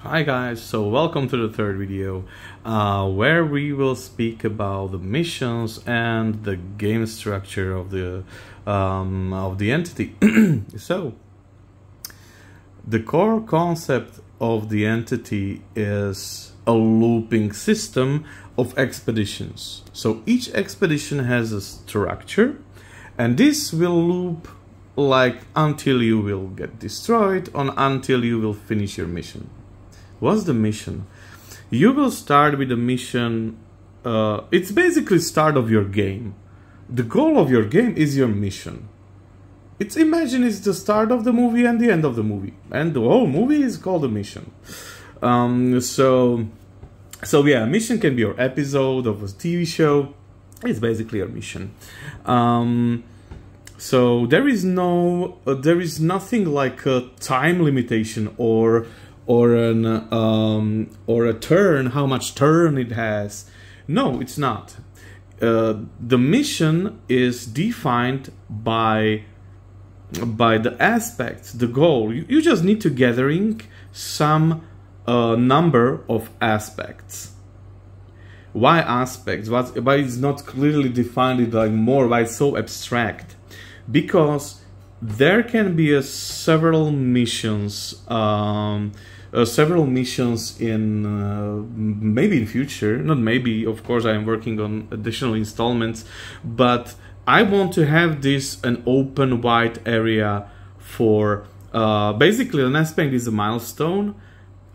Hi guys, so welcome to the third video where we will speak about the missions and the game structure of the entity. So the core concept of the entity is a looping system of expeditions. So each expedition has a structure, and this will loop like until you will get destroyed or until you will finish your mission. What's the mission? You will start with a mission. It's basically start of your game. The goal of your game is your mission. Imagine it's the start of the movie and the end of the movie, and the whole movie is called a mission. So yeah, a mission can be your episode of a TV show. It's basically a mission. So there is nothing like a time limitation or a turn, how much turn it has. No, it's not. The mission is defined by the aspects, the goal. You just need to gathering some number of aspects. Why aspects? Why it's not clearly defined, like more? Why it's so abstract? Because there can be several missions. Several missions in maybe in future, not maybe, of course I am working on additional installments, but I want to have this an open wide area for basically an aspect is a milestone.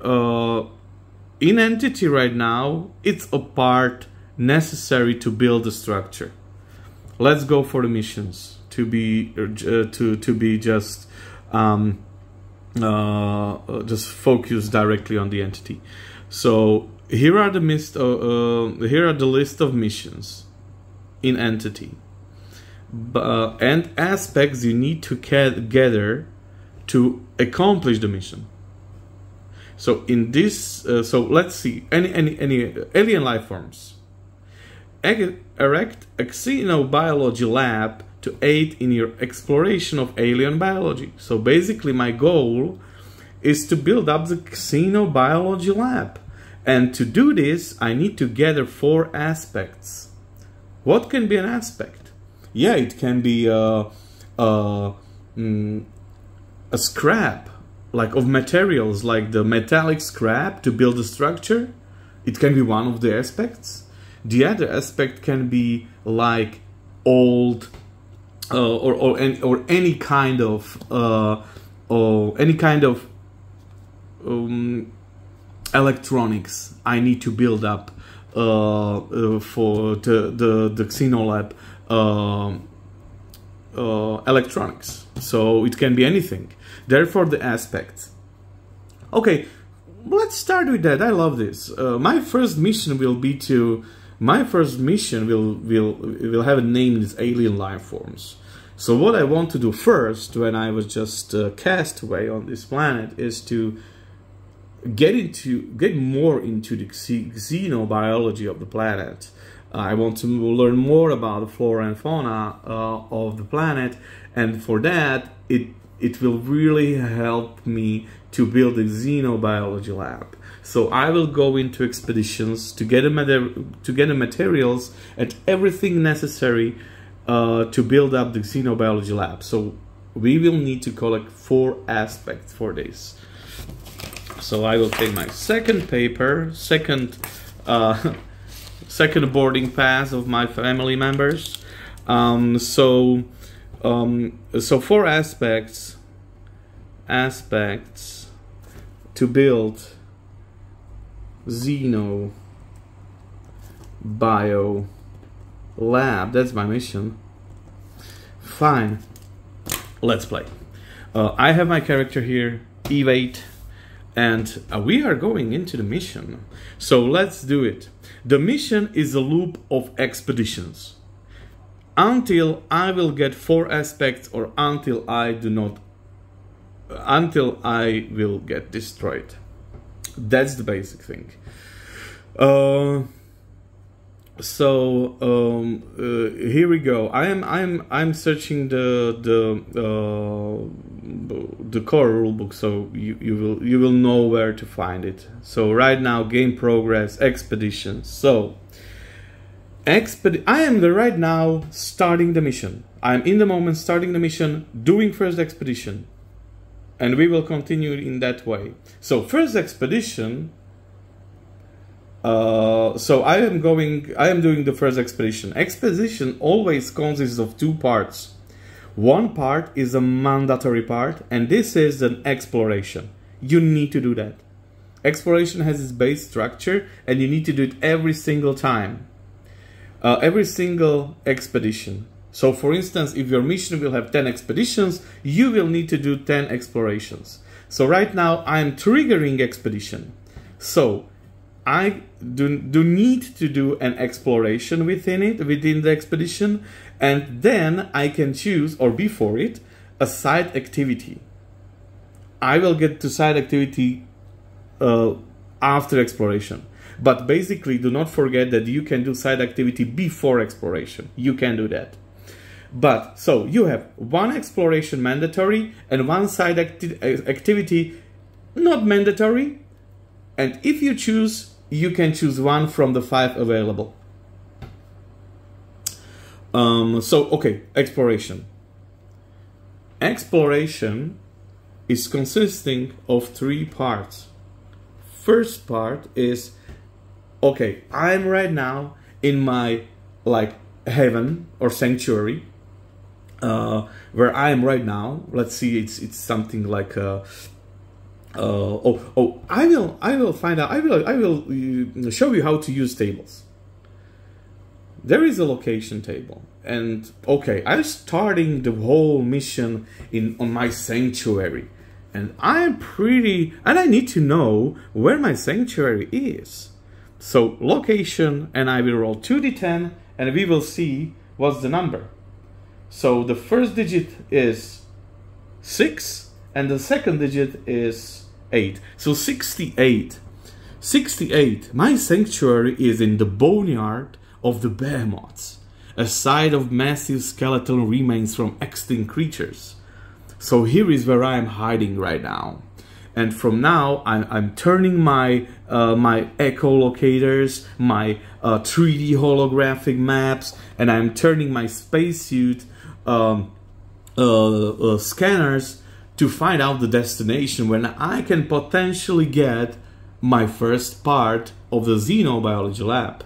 In entity right now, it's a part necessary to build a structure. Let's go for the missions to be just focus directly on the entity. So here are the list of missions in entity and aspects you need to gather to accomplish the mission. So in this, so let's see any alien life forms. Erect a xenobiology lab to aid in your exploration of alien biology. So basically my goal is to build up the xenobiology lab. And to do this, I need to gather 4 aspects. What can be an aspect? Yeah, it can be a scrap, like of materials, like the metallic scrap to build a structure. It can be one of the aspects. The other aspect can be like old or any kind of electronics I need to build up for the Xenolab electronics. So it can be anything. Therefore, the aspects. Okay, let's start with that. I love this. My first mission will be to. My first mission will have a name, as alien life forms. So what I want to do first, when I was just castaway on this planet, is to get more into the xenobiology of the planet. I want to learn more about the flora and fauna of the planet, and for that it will really help me to build a xenobiology lab. So I will go into expeditions to get the materials and everything necessary to build up the xenobiology lab. So we will need to collect 4 aspects for this. So I will take my second paper, second boarding pass of my family members. So 4 aspects to build Xeno Bio Lab. That's my mission. Fine. Let's play. I have my character here, Evade, and we are going into the mission. So let's do it. The mission is a loop of expeditions until I will get 4 aspects, or until I will get destroyed. That's the basic thing. Here we go. I'm searching the core rulebook, so you will know where to find it. So right now, game progress, expeditions. So I am right now starting the mission. I'm in the moment starting the mission, doing first expedition, and we will continue in that way. So first expedition. So I am doing the first expedition. Expedition always consists of two parts. One part is a mandatory part, and this is an exploration. You need to do that. Exploration has its base structure, and you need to do it every single time. Every single expedition. So for instance, if your mission will have 10 expeditions, you will need to do 10 explorations. So right now I am triggering expedition. So I do need to do an exploration within the expedition, and then I can choose, or before it, a side activity. I will get to side activity after exploration. But basically, do not forget that you can do side activity before exploration. You can do that. But, so, you have one exploration mandatory and one side activity not mandatory. And if you choose, you can choose one from the 5 available. Okay, exploration. Exploration is consisting of 3 parts. First part is, okay, I'm right now in my heaven or sanctuary, where I am right now. Let's see, it's something like I will find out. I will show you how to use tables. There is a location table, and okay, I'm starting the whole mission on my sanctuary, and I need to know where my sanctuary is. So location, and I will roll 2d10, and we will see what's the number. So the first digit is 6, and the second digit is 8. So 68. 68. My sanctuary is in the boneyard of the behemoths, a site of massive skeletal remains from extinct creatures. So here is where I am hiding right now. And from now, I'm turning my my echolocators, my 3D holographic maps, and I'm turning my spacesuit scanners to find out the destination when I can potentially get my first part of the xenobiology lab.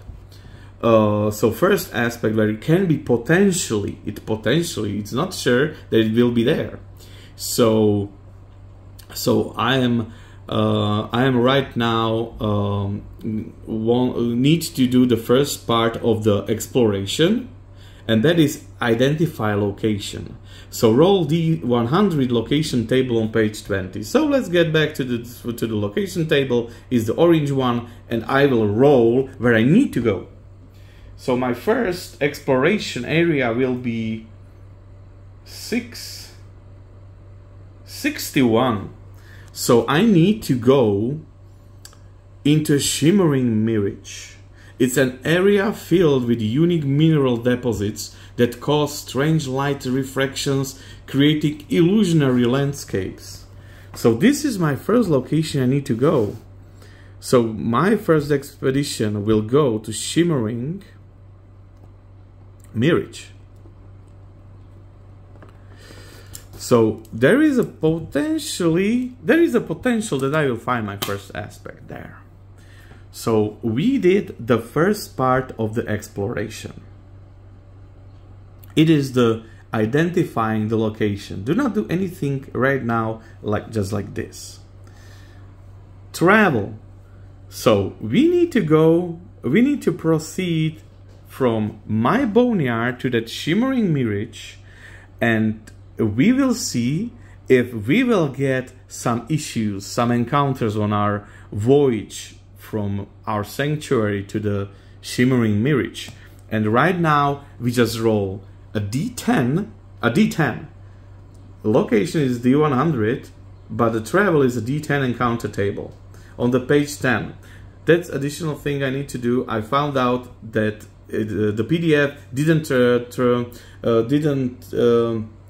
So first aspect where it can be potentially, it's not sure that it will be there. So I am right now need to do the first part of the exploration, and that is identify location. So roll D100 location table on page 20. So let's get back to the location table, is the orange one, and I will roll where I need to go. So my first exploration area will be 61. So I need to go into Shimmering Mirage. It's an area filled with unique mineral deposits that cause strange light refractions, creating illusionary landscapes. So this is my first location I need to go. So my first expedition will go to Shimmering Mirage. So there is a potential that I will find my first aspect there. So we did the first part of the exploration. It is the identifying the location. Do not do anything right now just like this. Travel. So we need to proceed from my boneyard to that Shimmering Mirage, and we will see if we will get some issues, some encounters on our voyage from our sanctuary to the Shimmering Mirage. And right now we just roll a D10. Location is D100, but the travel is a D10 encounter table on the page 10. that's additional thing I need to do. I found out that the PDF didn't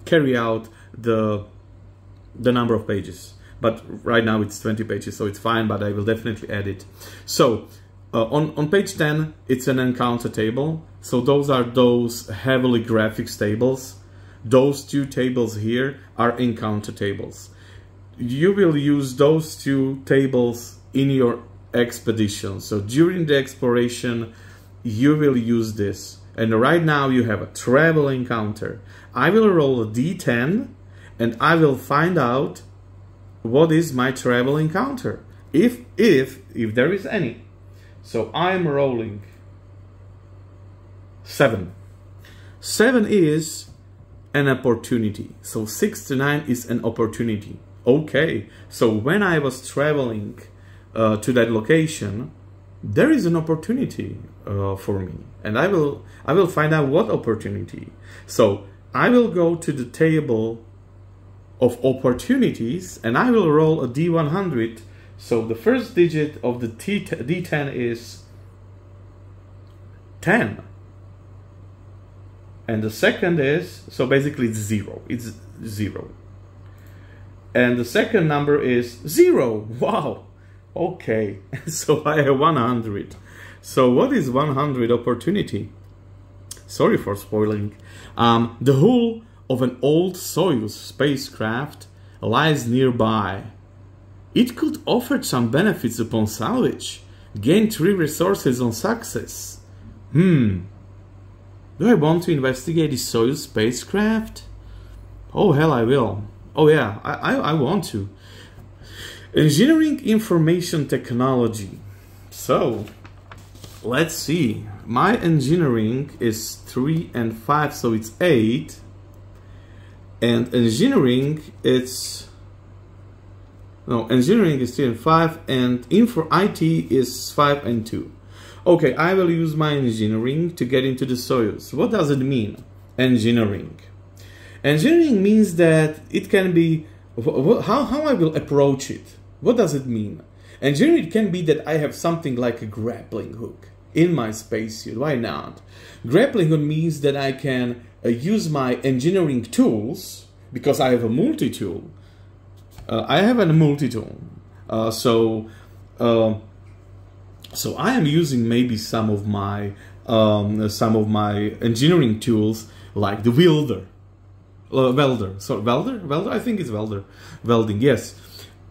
carry out the number of pages, but right now it's 20 pages, so it's fine, but I will definitely add it. So on page 10, it's an encounter table. So those are those heavily graphics tables. Those two tables here are encounter tables. You will use those two tables in your expedition. So during the exploration, you will use this. And right now you have a travel encounter. I will roll a d10 and I will find out what is my travel encounter, if there is any. So I'm rolling 7. 7 is an opportunity. So 6 to 9 is an opportunity. Okay, so when I was traveling to that location, there is an opportunity for me, and I will find out what opportunity. So I will go to the table of opportunities and I will roll a d100. So the first digit of the d10 is 10. And the second is, so basically it's 0. It's 0. And the second number is 0. Wow. Okay. So I have 100. So what is 100 opportunity? Sorry for spoiling. The hull of an old Soyuz spacecraft lies nearby. It could offer some benefits upon salvage. Gain 3 resources on success. Do I want to investigate the Soyuz spacecraft? Oh hell I will. Oh yeah, I want to. Engineering information technology. So let's see. My engineering is 3 and 5, so it's 8. And engineering engineering is 3 and 5, and info IT is 5 and 2. Okay, I will use my engineering to get into the Soyuz. What does it mean? Engineering. Engineering means that it can be how I will approach it. What does it mean? Engineering can be that I have something like a grappling hook in my spacesuit. Why not? Grappling hook means that I can use my engineering tools, because I have a multi-tool. I have a multi-tool. So I am using maybe some of my engineering tools, like the welder. So welder. I think it's welder. Welding. Yes.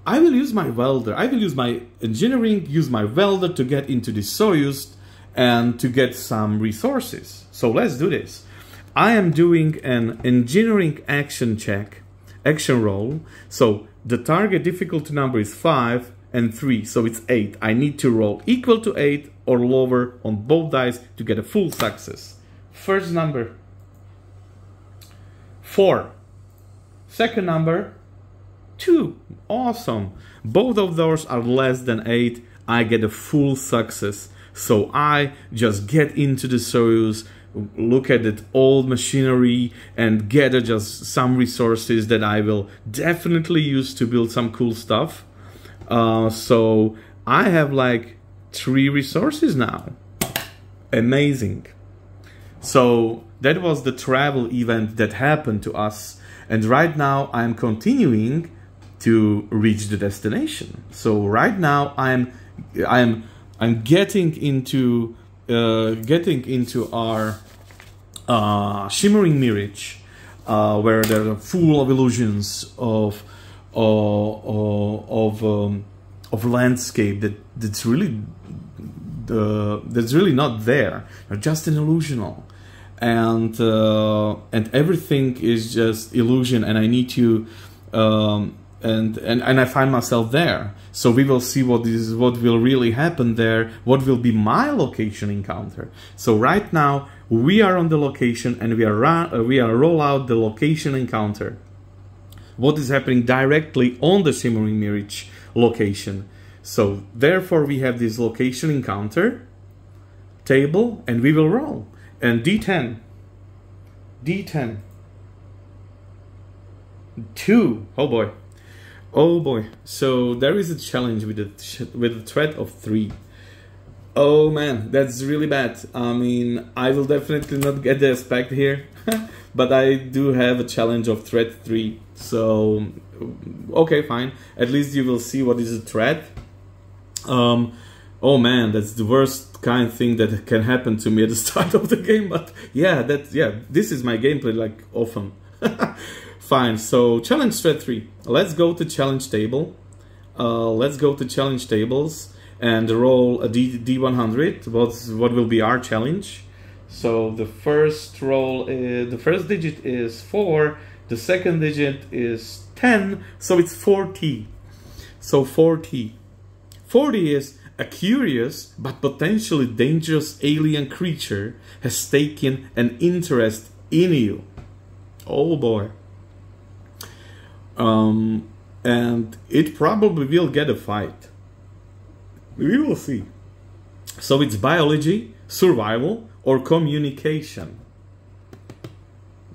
I will use my welder. I will use my engineering, use my welder to get into the Soyuz and to get some resources. So let's do this. I am doing an engineering action roll. So the target difficulty number is 5 and 3, so it's 8. I need to roll equal to 8 or lower on both dice to get a full success. First number, 4. Second number, 2. Awesome. Both of those are less than 8. I get a full success. So I just get into the Soyuz, look at the old machinery and gather just some resources that I will definitely use to build some cool stuff. So I have like 3 resources now. Amazing. So that was the travel event that happened to us, and right now I'm continuing to reach the destination. So right now I'm getting into our shimmering mirage, where they're full of illusions of landscape that's really not there. They're just an illusional, and everything is just illusion, and I need to and I find myself there. So we will see what will really happen there, what will be my location encounter. So right now we are on the location, and we are roll out the location encounter. What is happening directly on the shimmering mirage location. So therefore we have this location encounter table, and we will roll. And D10, 2. Oh boy. So there is a challenge with the threat of 3. Oh man, that's really bad. I mean, I will definitely not get the aspect here, but I do have a challenge of threat 3. So, okay, fine. At least you will see what is a threat. Oh man, that's the worst kind of thing that can happen to me at the start of the game. But yeah, this is my gameplay like often. Fine. So challenge threat 3. Let's go to challenge table. Let's go to challenge tables and roll a D100. What will be our challenge? So the first roll, the first digit is 4. The second digit is 10. So it's 40. So 40. 40 is a curious but potentially dangerous alien creature has taken an interest in you. Oh boy. And it probably will get a fight. We will see. So it's biology, survival, or communication.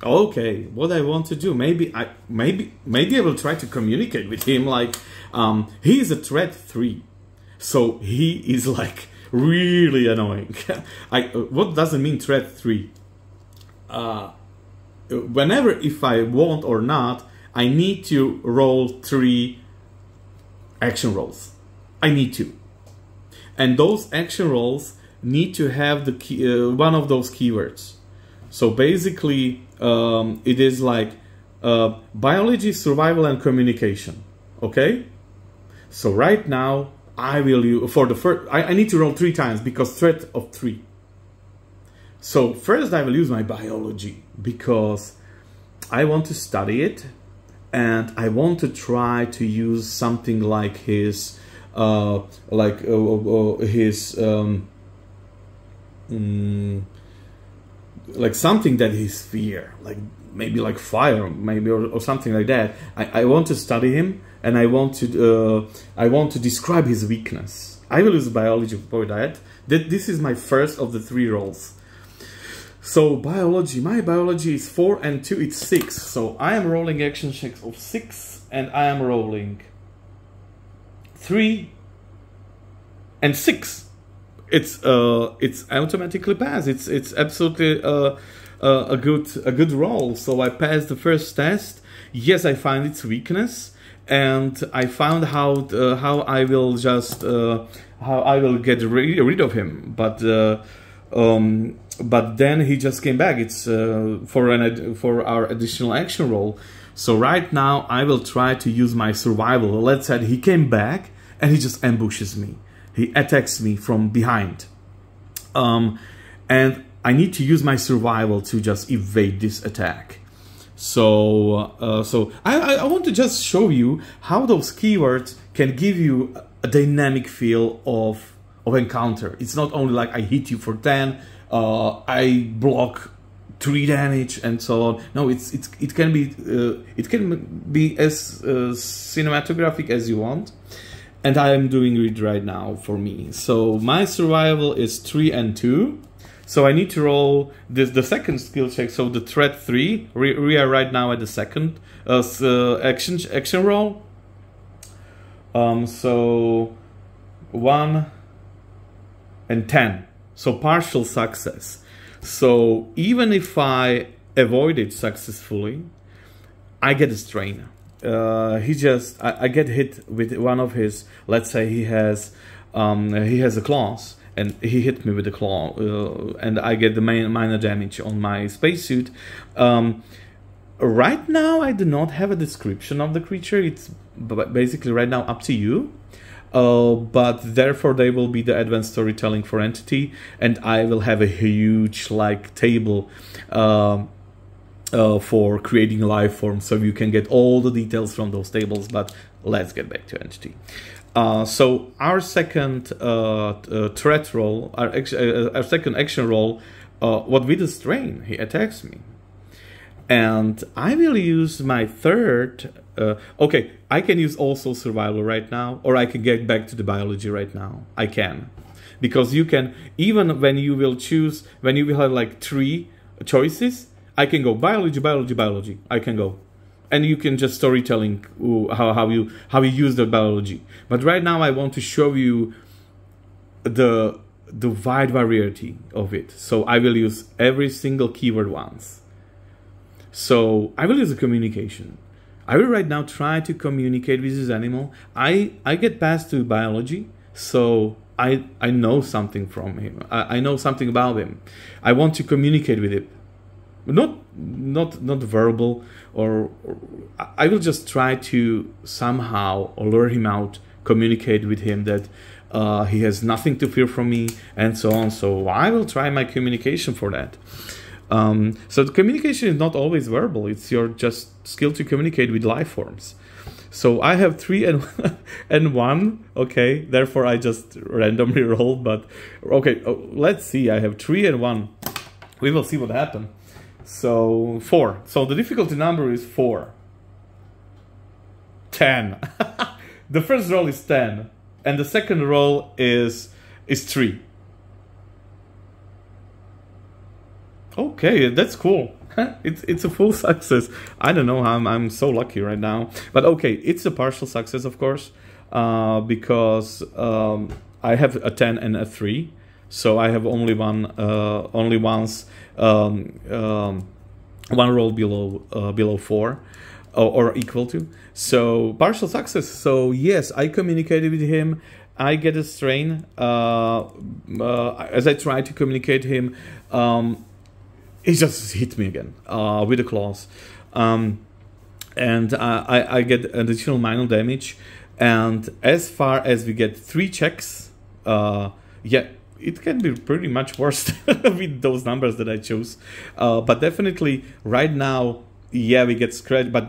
Okay, what I want to do? Maybe I will try to communicate with him. Like, he is a threat 3. So he is like really annoying. What does it mean threat 3? Whenever, if I want or not, I need to roll 3 action rolls. I need to. And those action rolls need to have the key, one of those keywords. So basically, it is like biology, survival, and communication. Okay? So right now, I will use, for the first, I need to roll 3 times because threat of 3. So first I will use my biology because I want to study it and I want to try to use something like his, like something that his fear, like maybe like fire, maybe or something like that. I want to study him. And I want to describe his weakness. I will use biology for that. This is my first of the 3 rolls. So biology, my biology is 4 and 2, it's 6. So I am rolling action checks of 6, and I am rolling 3 and 6. It's automatically passed. It's absolutely a good roll. So I passed the first test. Yes, I find its weakness. And I found how I will just how I will get rid of him, but then he just came back. It's for our additional action roll. So right now I will try to use my survival. Let's say he came back and he just ambushes me. He attacks me from behind, and I need to use my survival to just evade this attack. So, I want to just show you how those keywords can give you a dynamic feel of encounter. It's not only like I hit you for 10, I block 3 damage and so on. No, it can be as cinematographic as you want, and I am doing it right now for me. So my survival is 3 and 2. So I need to roll the second skill check. So the threat 3. We are right now at the second action roll. So 1 and 10. So partial success. So even if I avoid it successfully, I get a strain. I get hit with one of his. Let's say he has a claws. And he hit me with the claw, and I get the minor damage on my spacesuit. Right now, I do not have a description of the creature. It's basically right now up to you. But therefore, there will be the advanced storytelling for entity, and I will have a huge like table for creating life forms, so you can get all the details from those tables. But let's get back to entity. So our second threat roll, our second action roll, what with the strain, he attacks me. And I will use my third, okay, I can use also survival right now, or I can get back to the biology right now. I can. Because you can, even when you will choose, when you will have like 3 choices, I can go biology, biology, biology. I can go. And you can just storytelling how you use the biology. But right now I want to show you the the wide variety of it. So I will use every single keyword once. So I will use a communication. I will right now try to communicate with this animal. I get past to biology, so I know something from him. I know something about him. I want to communicate with him. Not verbal, or I will just try to somehow lure him out, communicate with him that he has nothing to fear from me, and so on. So I will try my communication for that. So the communication is not always verbal. It's your just skill to communicate with life forms. So I have 3 and 1. Okay, therefore I just randomly rolled. But okay, let's see. I have 3 and 1. We will see what happens. So 4. So the difficulty number is 4. 10. The first roll is 10, and the second roll is 3. Okay, that's cool. It's a full success. I don't know how I'm so lucky right now, but okay, it's a partial success, of course, because I have a 10 and a 3, so I have only once one roll below 4 or equal to. So partial success. So yes, I communicated with him. I get a strain as I try to communicate him. He just hit me again with the claws, and I get additional minor damage. And as far as we get 3 checks, yeah, it can be pretty much worse with those numbers that I chose. But definitely right now, yeah, we get scratched, but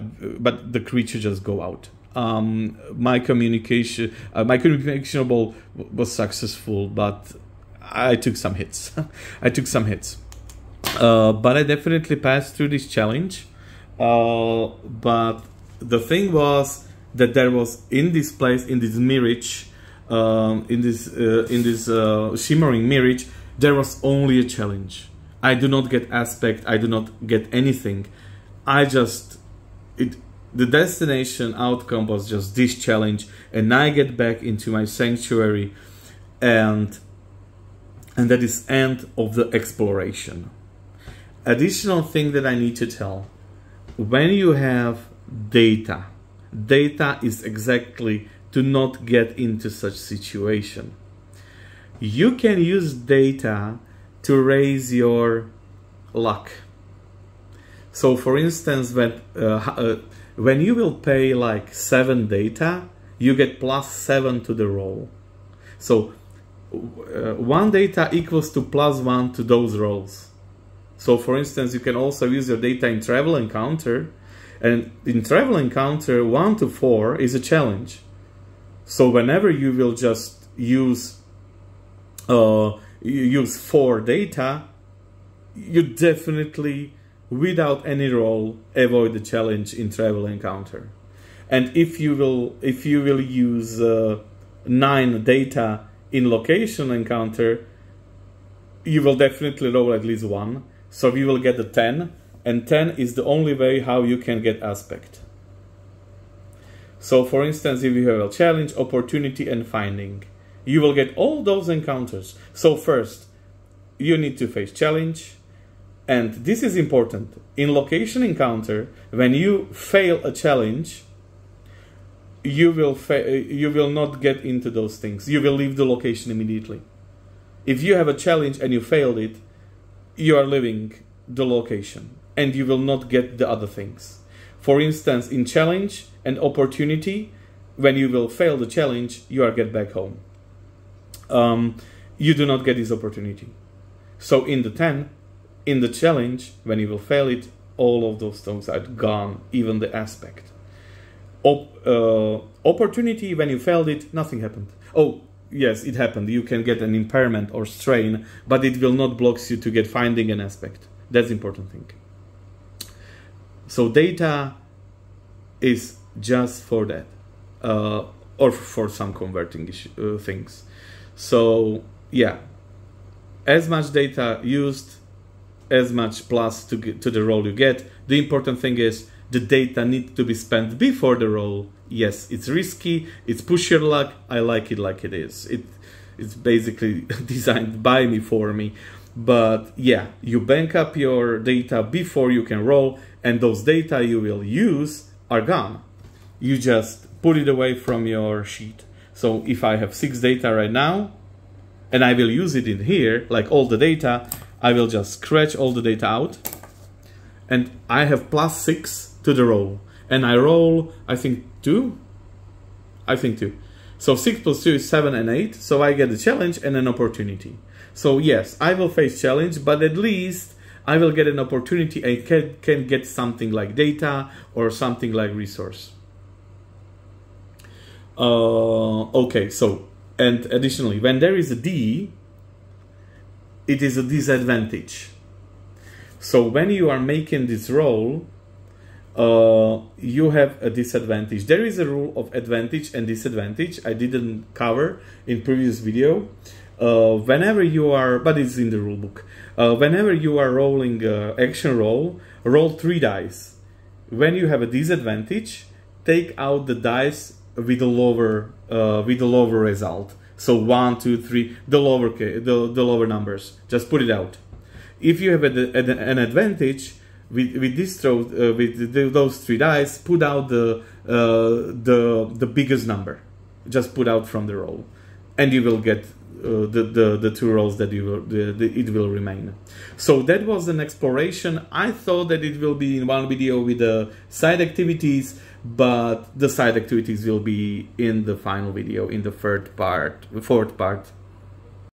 the creature just go out. My communicationable was successful, but I took some hits. I took some hits. But I definitely passed through this challenge. But the thing was that there was in this place, in this mirage, in this shimmering mirage, there was only a challenge. I do not get aspect. I do not get anything. The destination outcome was just this challenge, and I get back into my sanctuary, and that is end of the exploration. Additional thing that I need to tell: when you have data is exactly to not get into such situation. You can use data to raise your luck. So for instance, when you will pay like 7 data, you get +7 to the roll. So 1 data equals to +1 to those rolls. So for instance, you can also use your data in travel encounter, and in travel encounter 1 to 4 is a challenge. So whenever you will just use 4 data, you definitely, without any roll, avoid the challenge in travel encounter. And if you will use 9 data in location encounter, you will definitely roll at least 1. So we will get a 10, and 10 is the only way how you can get aspect. So for instance, if you have a challenge, opportunity, and finding, you will get all those encounters. So first, you need to face challenge, and this is important. In location encounter, when you fail a challenge, you will not get into those things. You will leave the location immediately. If you have a challenge and you failed it, you are leaving the location, and you will not get the other things. For instance, in challenge and opportunity, when you will fail the challenge, you are get back home. You do not get this opportunity. So in the 10, in the challenge, when you will fail it, all of those things are gone, even the aspect. Opportunity, when you failed it, nothing happened. Oh, yes, it happened. You can get an impairment or strain, but it will not block you to get finding an aspect. That's the important thing. So data is just for that, or for some converting things. So yeah, as much data used, as much plus to the roll you get. The important thing is the data needs to be spent before the roll. Yes, it's risky, it's push your luck. I like it like it is. It's basically designed by me for me. But yeah, you bank up your data before you can roll, and those data you will use are gone. You just put it away from your sheet. So if I have 6 data right now, and I will use it in here, like all the data, I will just scratch all the data out, and I have +6 to the roll. And I roll, I think 2? I think 2. So 6 plus 2 is 7 and 8, so I get a challenge and an opportunity. So yes, I will face challenge, but at least I will get an opportunity and can get something like data or something like resource. Okay, so, and additionally, when there is a D, it is a disadvantage. So when you are making this roll, you have a disadvantage. There is a rule of advantage and disadvantage I didn't cover in previous video. Whenever you are, but it's in the rule book. Whenever you are rolling action roll 3 dice. When you have a disadvantage, take out the dice with the lower result. So 1, 2, 3, the lower numbers. Just put it out. If you have an advantage with this throw, with those 3 dice, put out the biggest number. Just put out from the roll, and you will get the 2 rolls that it will remain. So that was an exploration. I thought that it will be in one video with the side activities, but the side activities will be in the final video, in the fourth part.